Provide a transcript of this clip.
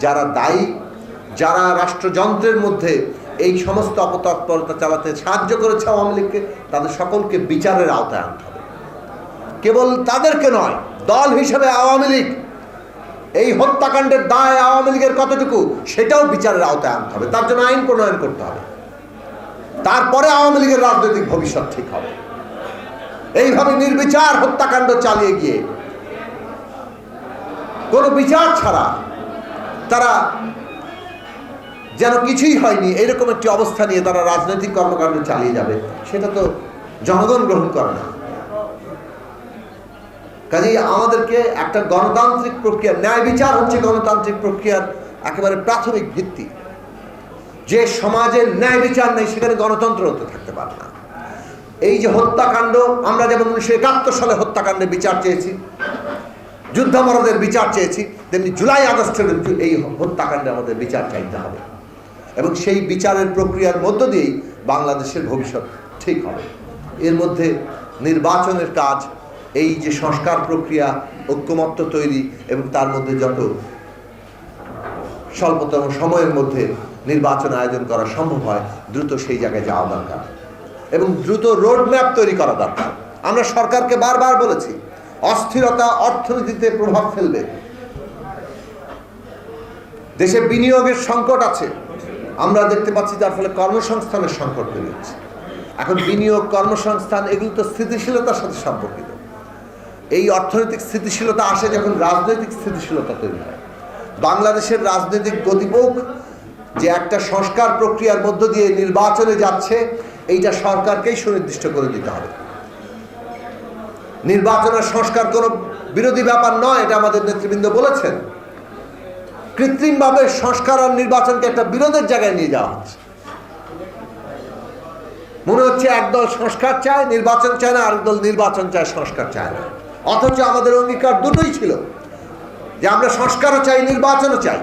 যারা দায়ী, যারা রাষ্ট্রযন্ত্রের মধ্যে এই সমস্ত অপতৎপরতা চালাতে সাহায্য করেছে আওয়ামী লীগকে, তাদের সকলকে বিচারের আওতায় আনতে হবে। কেবল তাদেরকে নয়, দল হিসেবে আওয়ামী লীগ এই হত্যাকাণ্ডের দায় আওয়ামী লীগের কতটুকু সেটাও বিচারের আওতায় আনতে হবে। তার জন্য আইন প্রণয়ন করতে হবে, তারপরে আওয়ামী লীগের রাজনৈতিক ভবিষ্যৎ ঠিক হবে। এইভাবে নির্বিচার হত্যাকাণ্ড চালিয়ে গিয়ে কোনো বিচার ছাড়া তারা যেন কিছুই হয়নি এরকম একটি অবস্থা নিয়ে তারা রাজনৈতিক কর্মকাণ্ড চালিয়ে যাবে, সেটা তো জনগণ গ্রহণ করে না। কাজেই আমাদেরকে একটা গণতান্ত্রিক প্রক্রিয়া, ন্যায় বিচার হচ্ছে গণতান্ত্রিক প্রক্রিয়ার একেবারে প্রাথমিক ভিত্তি। যে সমাজে ন্যায় বিচার নেই সেখানে গণতন্ত্র হতে থাকতে পারে না। এই যে হত্যাকাণ্ড, আমরা যেমন 1971 সালে হত্যাকাণ্ডের বিচার চেয়েছি, যুদ্ধাপরাধের বিচার চেয়েছি, তেমনি জুলাই আগস্টের এই হত্যাকাণ্ডে আমাদের বিচার চাইতে হবে এবং সেই বিচারের প্রক্রিয়ার মধ্য দিয়েই বাংলাদেশের ভবিষ্যৎ ঠিক হবে। এর মধ্যে নির্বাচনের কাজ, এই যে সংস্কার প্রক্রিয়া, ঐক্যমত্য তৈরি এবং তার মধ্যে যত স্বল্পতম সময়ের মধ্যে নির্বাচন আয়োজন করা সম্ভব হয় দ্রুত সেই জায়গায় যাওয়া দরকার এবং দ্রুত রোডম্যাপ তৈরি করা দরকার। আমরা সরকারকে বারবার বলেছি, অস্থিরতা অর্থনীতিতে প্রভাব ফেলবে, দেশে বিনিয়োগের সংকট আছে, আমরা দেখতে পাচ্ছি, যার ফলে কর্মসংস্থানের সংকট তৈরি হচ্ছে। এখন বিনিয়োগ, কর্মসংস্থান এগুলো তো স্থিতিশীলতার সাথে সম্পর্কিত। এই অর্থনৈতিক স্থিতিশীলতা আসে যখন রাজনৈতিক স্থিতিশীলতা তৈরি হয়। বাংলাদেশের রাজনৈতিক গতিপথ যে একটা সংস্কার প্রক্রিয়ার মধ্য দিয়ে নির্বাচনে যাচ্ছে, এইটা সরকারকেই সুনির্দিষ্ট করে দিতে হবে। নির্বাচনের সংস্কার কোনো বিরোধী ব্যাপার নয়, এটা আমাদের নেতৃবৃন্দ বলেছেন। কৃত্রিমভাবে সংস্কার আর নির্বাচনকে একটা বিরোধের জায়গায় নিয়ে যাওয়া হচ্ছে। মনে হচ্ছে একদল সংস্কার চায়, নির্বাচন চায় না, আরেক দল নির্বাচন চায়, সংস্কার চায় না। অথচ আমাদের অঙ্গীকার দুটোই ছিল যে আমরা সংস্কারও চাই, নির্বাচনও চাই।